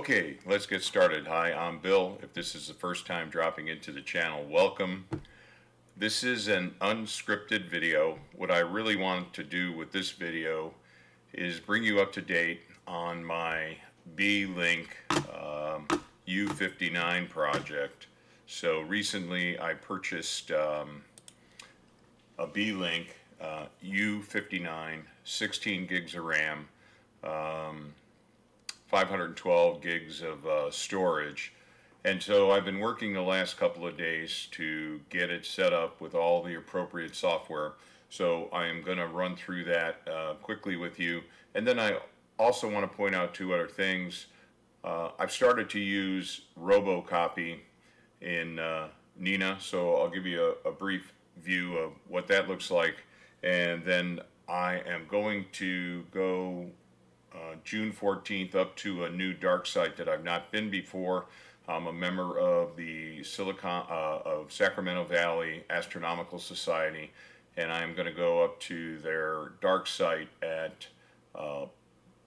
Okay, let's get started. Hi, I'm Bill. If this is the first time dropping into the channel, welcome. This is an unscripted video. What I really want to do with this video is bring you up to date on my Beelink U59 project. So recently I purchased a Beelink U59, 16 gigs of RAM, 512 gigs of storage, and so I've been working the last couple of days to get it set up with all the appropriate software. So I am going to run through that quickly with you, and then I also want to point out two other things. I've started to use Robocopy in Neenah, so I'll give you a brief view of what that looks like, and then I am going to go June 14th up to a new dark site that I've not been before. I'm a member of the Sacramento Valley Astronomical Society, and I'm going to go up to their dark site at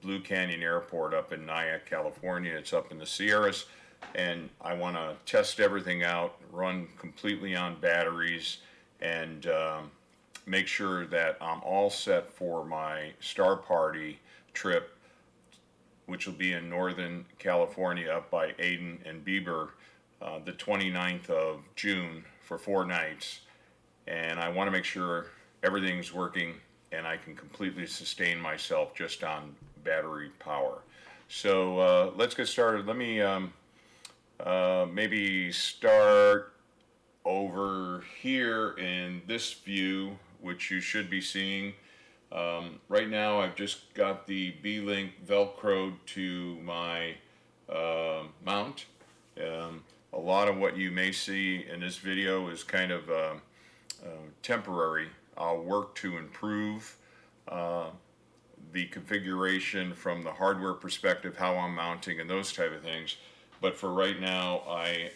Blue Canyon Airport up in Neenah, California. It's up in the Sierras, and I want to test everything out, run completely on batteries, and make sure that I'm all set for my Star Party trip, which will be in Northern California up by Aden and Bieber, the 29th of June for 4 nights. And I want to make sure everything's working and I can completely sustain myself just on battery power. So let's get started. Let me maybe start over here in this view, which you should be seeing. Right now I've just got the Beelink Velcroed to my mount. A lot of what you may see in this video is kind of temporary. I'll work to improve the configuration from the hardware perspective, how I'm mounting and those type of things. But for right now I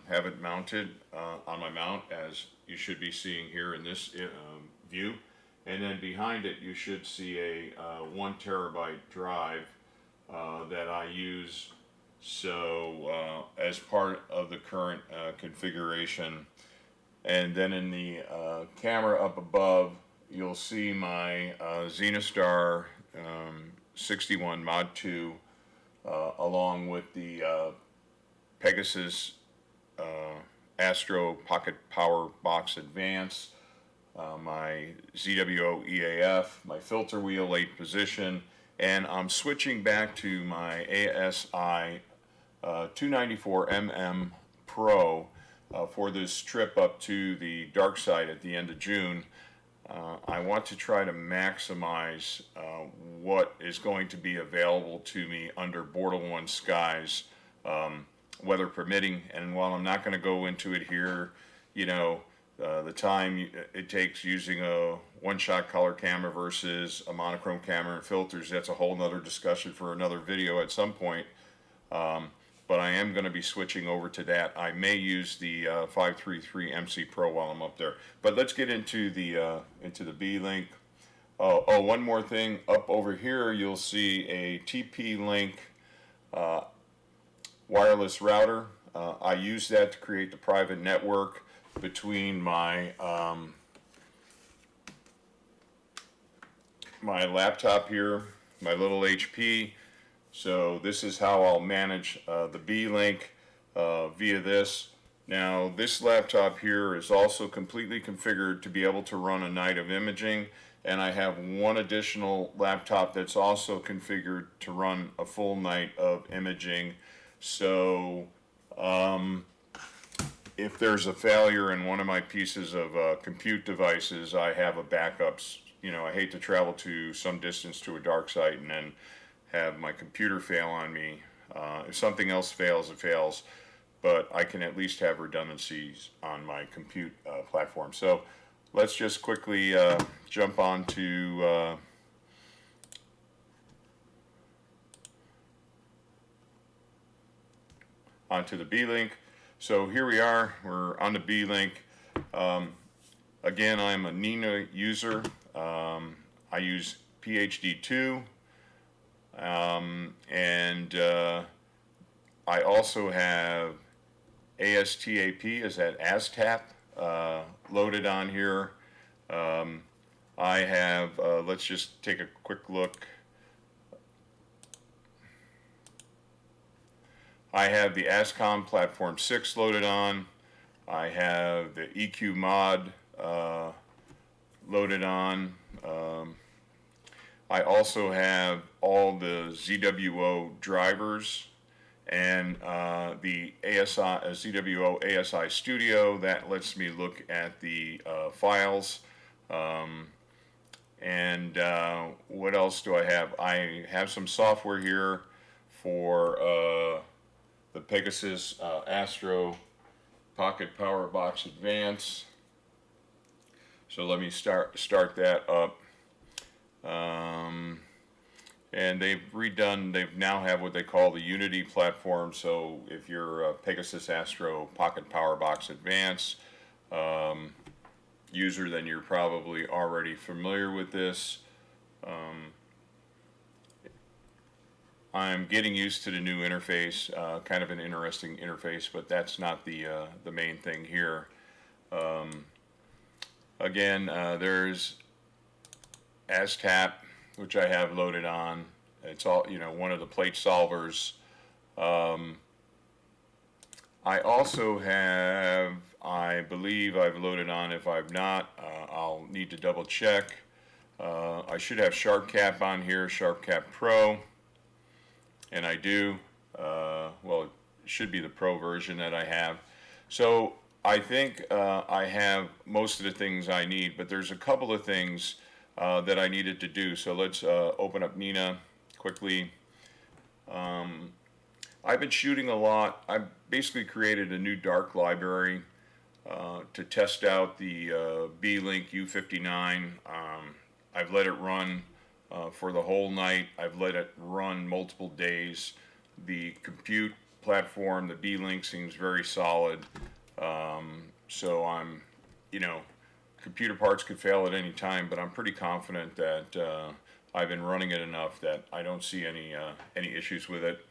have it mounted on my mount, as you should be seeing here in this view. And then behind it you should see a 1 terabyte drive that I use as part of the current configuration. And then in the camera up above you'll see my Xenastar 61 Mod 2 along with the Pegasus Astro Pocket Power Box Advance, my ZWO EAF, my filter wheel 8 position, and I'm switching back to my ASI 294mm Pro for this trip up to the dark side at the end of June. I want to try to maximize what is going to be available to me under Border 1 skies, weather permitting. And while I'm not going to go into it here, the time it takes using a one-shot color camera versus a monochrome camera and filters, that's a whole nother discussion for another video at some point. But I am going to be switching over to that. I may use the 533 MC Pro while I'm up there. But let's get into the Beelink. Oh, one more thing. Up over here you'll see a TPLink wireless router. I use that to create the private network between my my laptop here, my little HP. So this is how I'll manage the Beelink via this. Now this laptop here is also completely configured to be able to run a night of imaging, and I have one additional laptop that's also configured to run a full night of imaging. So if there's a failure in one of my pieces of compute devices, I have a backups. I hate to travel to some distance to a dark site and then have my computer fail on me. If something else fails, it fails, but I can at least have redundancies on my compute platform. So let's just quickly jump onto the Beelink. So here we are, we're on the Beelink. Again, I'm a Neenah user. I use PhD2, and I also have ASTAP, is that ASTAP, loaded on here. I have, let's just take a quick look. I have the ASCOM Platform 6 loaded on. I have the EQ mod loaded on. I also have all the ZWO drivers and the ASI, ZWO ASI Studio that lets me look at the files. And what else do I have? I have some software here for the Pegasus Astro Pocket Power Box Advance. So let me start that up. And they've now have what they call the Unity platform. So if you're a Pegasus Astro Pocket Power Box Advance user, then you're probably already familiar with this. I'm getting used to the new interface, kind of an interesting interface, but that's not the main thing here. Again, there's ASTAP, which I have loaded on. It's all, one of the plate solvers. I also have, I believe I've loaded on. If I've not, I'll need to double check. I should have SharpCap on here, SharpCap Pro. And I do. Well, it should be the Pro version that I have. So I think I have most of the things I need, but there's a couple of things that I needed to do. So let's open up Neenah quickly. I've been shooting a lot. I've basically created a new dark library to test out the Beelink U59. I've let it run for the whole night. I've let it run multiple days. The compute platform, the Beelink, seems very solid. So I'm, computer parts could fail at any time, but I'm pretty confident that I've been running it enough that I don't see any issues with it.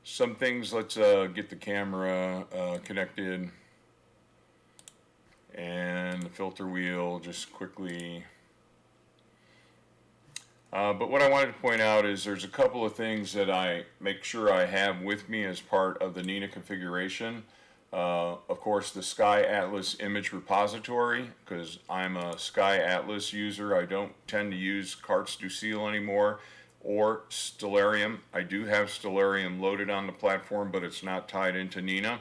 Some things, let's get the camera connected, and the filter wheel just quickly. But what I wanted to point out is there's a couple of things that I make sure I have with me as part of the Neenah configuration. Of course, the Sky Atlas image repository, because I'm a Sky Atlas user. I don't tend to use Cartes du Ciel anymore, or Stellarium. I do have Stellarium loaded on the platform, but it's not tied into Neenah.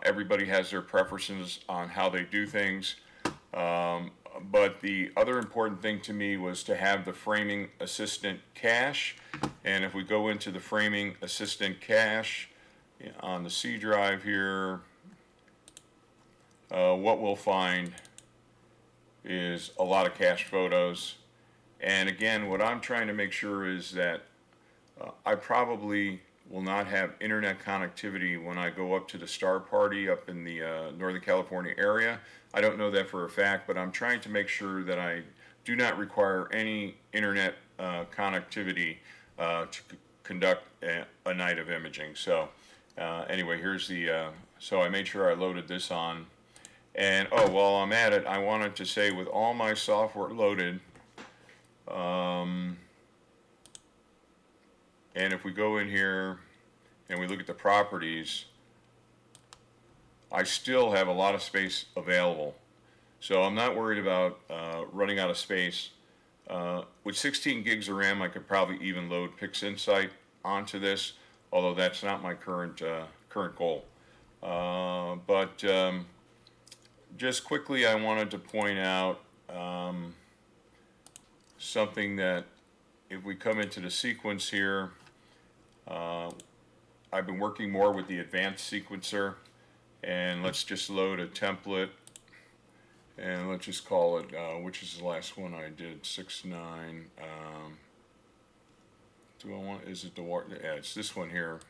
Everybody has their preferences on how they do things. But the other important thing to me was to have the Framing Assistant cache. And if we go into the Framing Assistant cache on the C drive here, what we'll find is a lot of cache photos. And again, what I'm trying to make sure is that I probably will not have internet connectivity when I go up to the Star Party up in the Northern California area. I don't know that for a fact, but I'm trying to make sure that I do not require any internet connectivity to conduct a night of imaging. So anyway, here's the, so I made sure I loaded this on. And while I'm at it, I wanted to say with all my software loaded, and if we go in here and we look at the properties, I still have a lot of space available. So I'm not worried about running out of space. With 16 gigs of RAM, I could probably even load PixInsight onto this, although that's not my current goal. But just quickly, I wanted to point out something that if we come into the sequence here, I've been working more with the advanced sequencer, and let's just load a template, and let's just call it, which is the last one I did, 6.9. Do I want, is it the, yeah, it's this one here.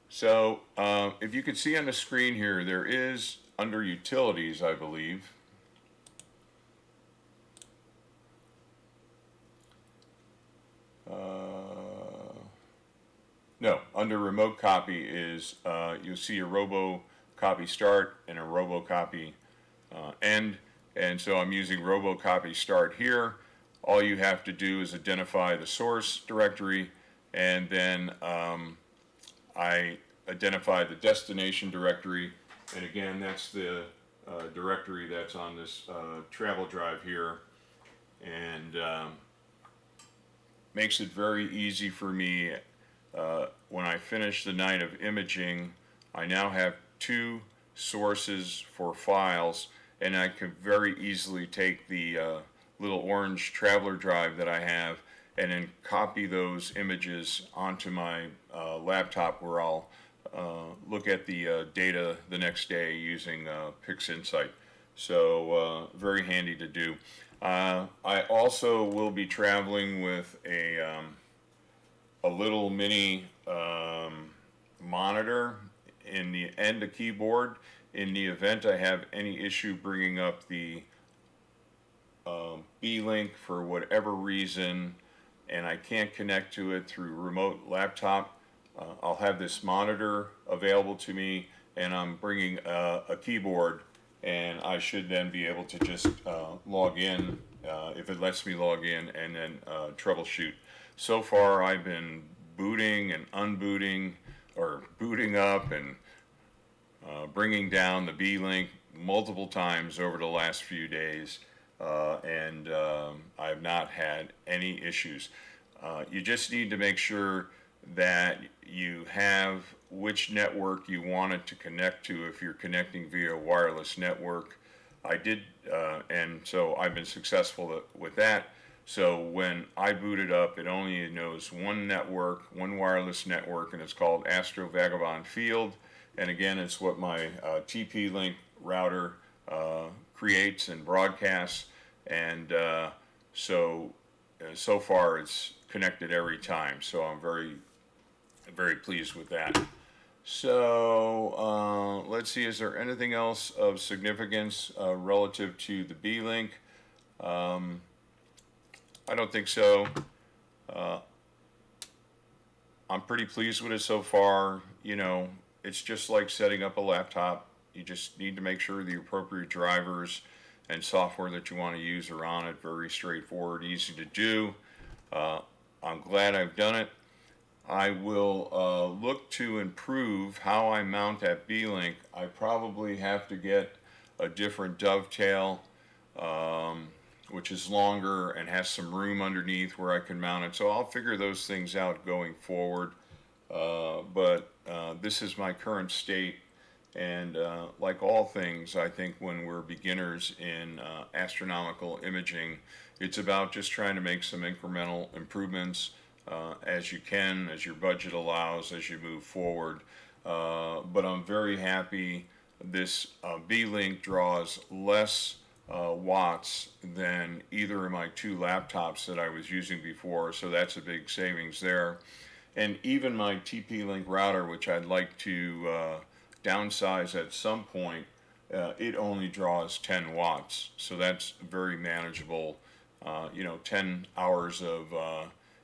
So if you can see on the screen here, there is under Utilities, I believe. No, under Remote Copy is, you'll see a Robocopy Start and a Robocopy End. And so I'm using Robocopy Start here. All you have to do is identify the source directory, and then I identify the destination directory. And again, that's the directory that's on this travel drive here. And makes it very easy for me. When I finish the night of imaging, I now have 2 sources for files, and I can very easily take the little orange traveler drive that I have and then copy those images onto my laptop, where I'll look at the data the next day using PixInsight. So very handy to do. I also will be traveling with a little mini monitor in the end of keyboard in the event I have any issue bringing up the Beelink for whatever reason and I can't connect to it through remote laptop. I'll have this monitor available to me, and I'm bringing a keyboard, and I should then be able to just log in if it lets me log in, and then troubleshoot. So far I've been booting and unbooting, or booting up and bringing down the Beelink multiple times over the last few days, and I've not had any issues. You just need to make sure that you have which network you want it to connect to if you're connecting via a wireless network. I did, and so I've been successful with that. So when I boot it up, it only knows one network, one wireless network, and it's called Astro Vagabond Field. And again, it's what my TPLink router creates and broadcasts. And so far it's connected every time. So I'm very, very pleased with that. So let's see, is there anything else of significance relative to the Beelink? I don't think so. I'm pretty pleased with it so far. You know, it's just like setting up a laptop. You just need to make sure the appropriate drivers and software that you want to use are on it. Very straightforward, easy to do. I'm glad I've done it. I will look to improve how I mount that Beelink. I probably have to get a different dovetail, which is longer and has some room underneath where I can mount it. So I'll figure those things out going forward. But this is my current state. And like all things, I think when we're beginners in astronomical imaging, it's about just trying to make some incremental improvements as you can, as your budget allows, as you move forward. But I'm very happy this Beelink draws less watts than either of my 2 laptops that I was using before, so that's a big savings there. And even my TP-Link router, which I'd like to downsize at some point, it only draws 10 watts, so that's very manageable. 10 hours of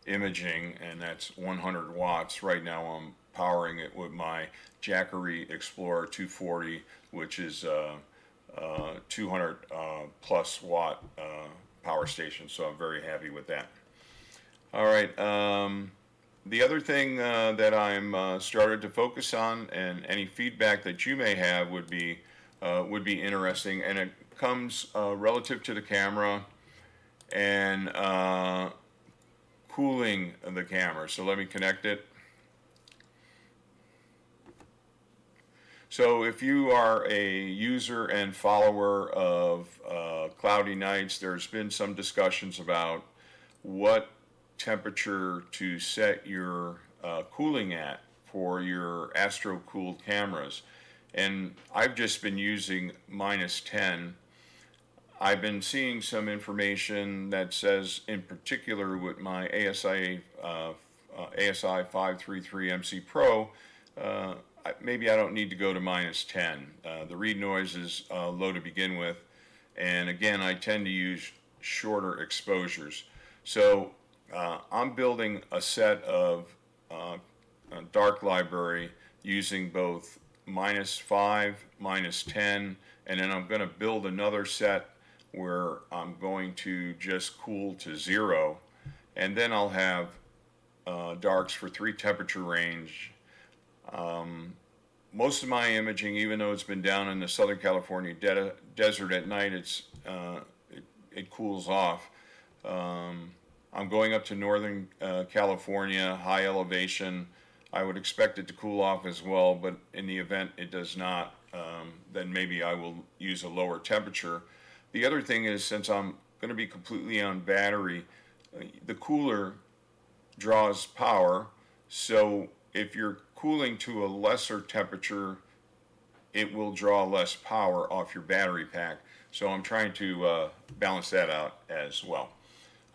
imaging, and that's 100 watts. Right now I'm powering it with my Jackery Explorer 240, which is 200 plus watt power station, so I'm very happy with that. All right, the other thing that I'm started to focus on, and any feedback that you may have would be interesting, and it comes relative to the camera and cooling the camera. So let me connect it. So if you are a user and follower of cloudy nights, there's been some discussions about what temperature to set your cooling at for your Astro cooled cameras. And I've just been using -10. I've been seeing some information that says, in particular with my ASI 533 MC Pro, maybe I don't need to go to -10. The read noise is low to begin with, and again, I tend to use shorter exposures. So I'm building a set of a dark library using both -5, -10, and then I'm going to build another set where I'm going to just cool to 0, and then I'll have darks for 3 temperature range. Most of my imaging, even though it's been down in the Southern California desert at night, it cools off. I'm going up to Northern California, high elevation. I would expect it to cool off as well, but in the event it does not, then maybe I will use a lower temperature. The other thing is, since I'm going to be completely on battery, the cooler draws power, so if you're cooling to a lesser temperature, it will draw less power off your battery pack. So I'm trying to balance that out as well.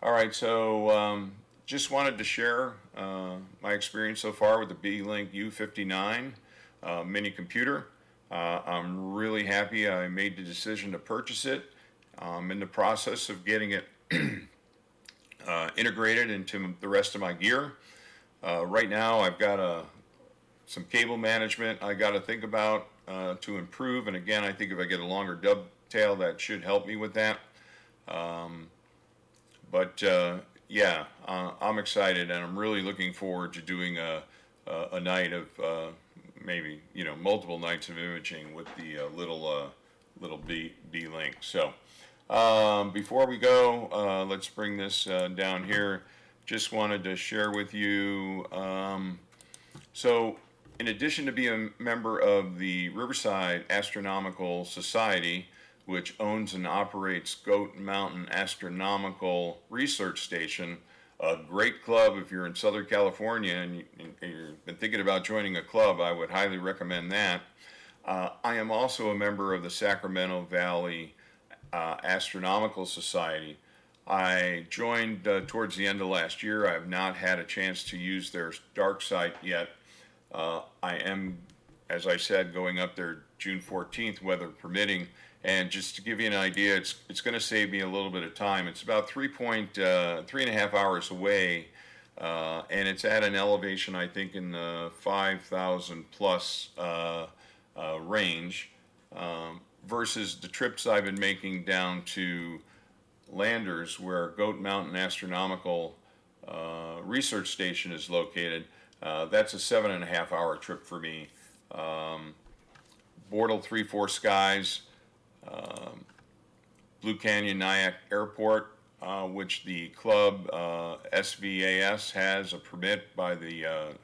All right, so just wanted to share my experience so far with the Beelink U59 mini computer. I'm really happy I made the decision to purchase it. I'm in the process of getting it integrated into the rest of my gear. Right now I've got some cable management I got to think about to improve, and again, I think if I get a longer dovetail, that should help me with that. Yeah, I'm excited, and I'm really looking forward to doing a night of maybe multiple nights of imaging with the little Beelink. So before we go, let's bring this down here. Just wanted to share with you. So in addition to being a member of the Riverside Astronomical Society, which owns and operates Goat Mountain Astronomical Research Station, a great club if you're in Southern California and you've been thinking about joining a club, I would highly recommend that. I am also a member of the Sacramento Valley Astronomical Society. I joined towards the end of last year. I have not had a chance to use their dark site yet. I am, as I said, going up there June 14th, weather permitting. And just to give you an idea, it's going to save me a little bit of time. It's about 3.5 hours away, and it's at an elevation, I think, in the 5,000 plus range, versus the trips I've been making down to Landers, where Goat Mountain Astronomical Research Station is located. That's a 7.5 hour trip for me. Bortle 3-4 Skies, Blue Canyon Nyack Airport, which the club SVAS has a permit by the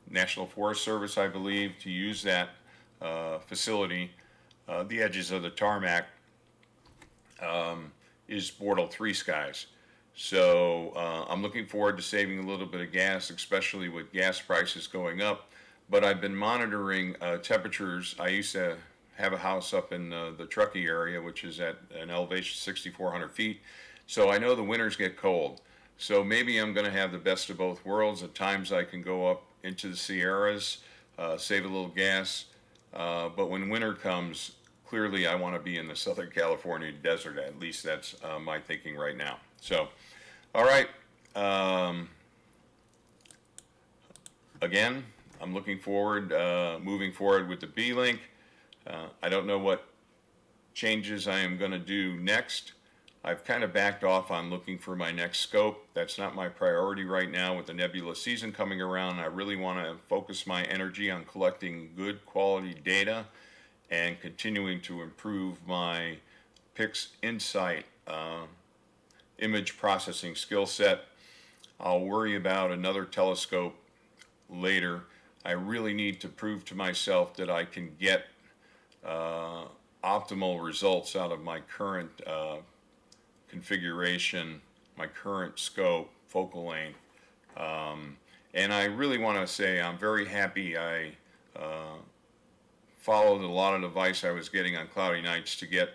National Forest Service, I believe, to use that facility. The edges of the tarmac is Bortle 3 Skies. So I'm looking forward to saving a little bit of gas, especially with gas prices going up. But I've been monitoring temperatures. I used to have a house up in the Truckee area, which is at an elevation of 6,400 feet. So I know the winters get cold. So maybe I'm going to have the best of both worlds. At times I can go up into the Sierras, save a little gas. But when winter comes, clearly I want to be in the Southern California desert. At least that's my thinking right now. So, all right. Again, I'm looking forward, moving forward with the Beelink. I don't know what changes I am going to do next. I've kind of backed off on looking for my next scope. That's not my priority right now with the nebula season coming around. I really want to focus my energy on collecting good quality data and continuing to improve my PixInsight image processing skill set. I'll worry about another telescope later. I really need to prove to myself that I can get optimal results out of my current configuration, my current scope, focal length. And I really want to say I'm very happy I followed a lot of advice I was getting on cloudy nights to get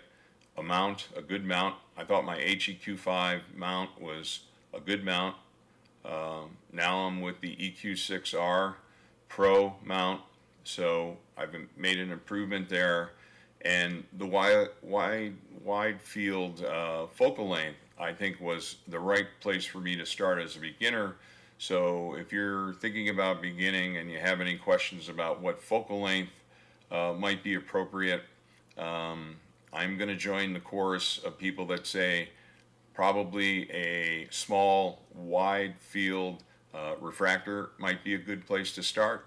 a mount, a good mount. I thought my HEQ5 mount was a good mount. Now I'm with the EQ6R Pro mount, So I've made an improvement there. And the wide field focal length, I think, was the right place for me to start as a beginner. So if you're thinking about beginning and you have any questions about what focal length might be appropriate, I'm going to join the chorus of people that say probably a small wide field refractor might be a good place to start.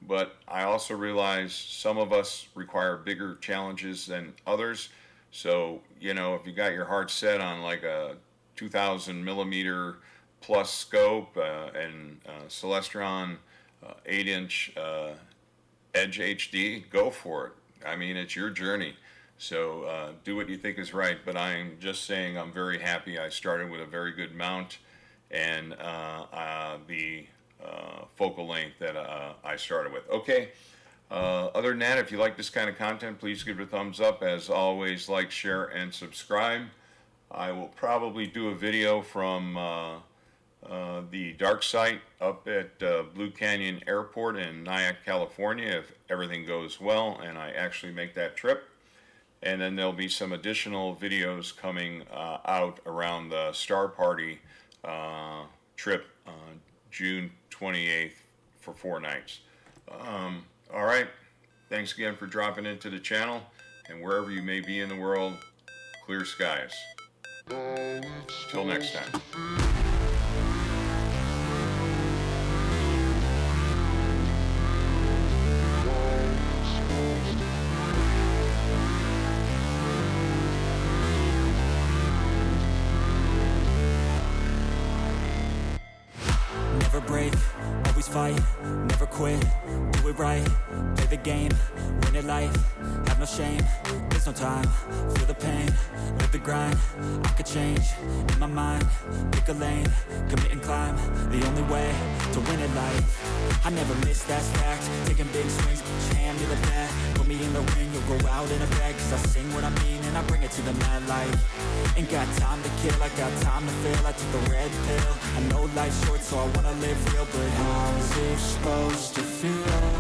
But I also realize some of us require bigger challenges than others. So, you know, if you got your heart set on like a 2000 millimeter plus scope and Celestron 8-inch Edge HD, go for it. I mean, it's your journey. So do what you think is right. But I'm just saying I'm very happy I started with a very good mount and the focal length that I started with. Okay, other than that, if you like this kind of content, please give it a thumbs up. As always, like, share, and subscribe. I will probably do a video from the dark site up at Blue Canyon Airport in Nyack, California, if everything goes well and I actually make that trip. And then there'll be some additional videos coming out around the Star Party trip June 28th for 4 nights. All right, thanks again for dropping into the channel, and wherever you may be in the world, clear skies. Till next time. Never break, always fight, never quit, do it right, play the game, win it life, have no shame, there's no time, feel the pain, live the grind, I could change, in my mind, pick a lane, commit and climb, the only way to win it life, I never miss, that's fact, taking big swings, put your hand to the bat, put me in the ring, you'll go out in a bag, cause I sing what I mean and I bring it to the mad light, ain't got time to kill, I got time to feel, I took the red pill, I know life's short so I wanna live real, but how's it supposed to feel?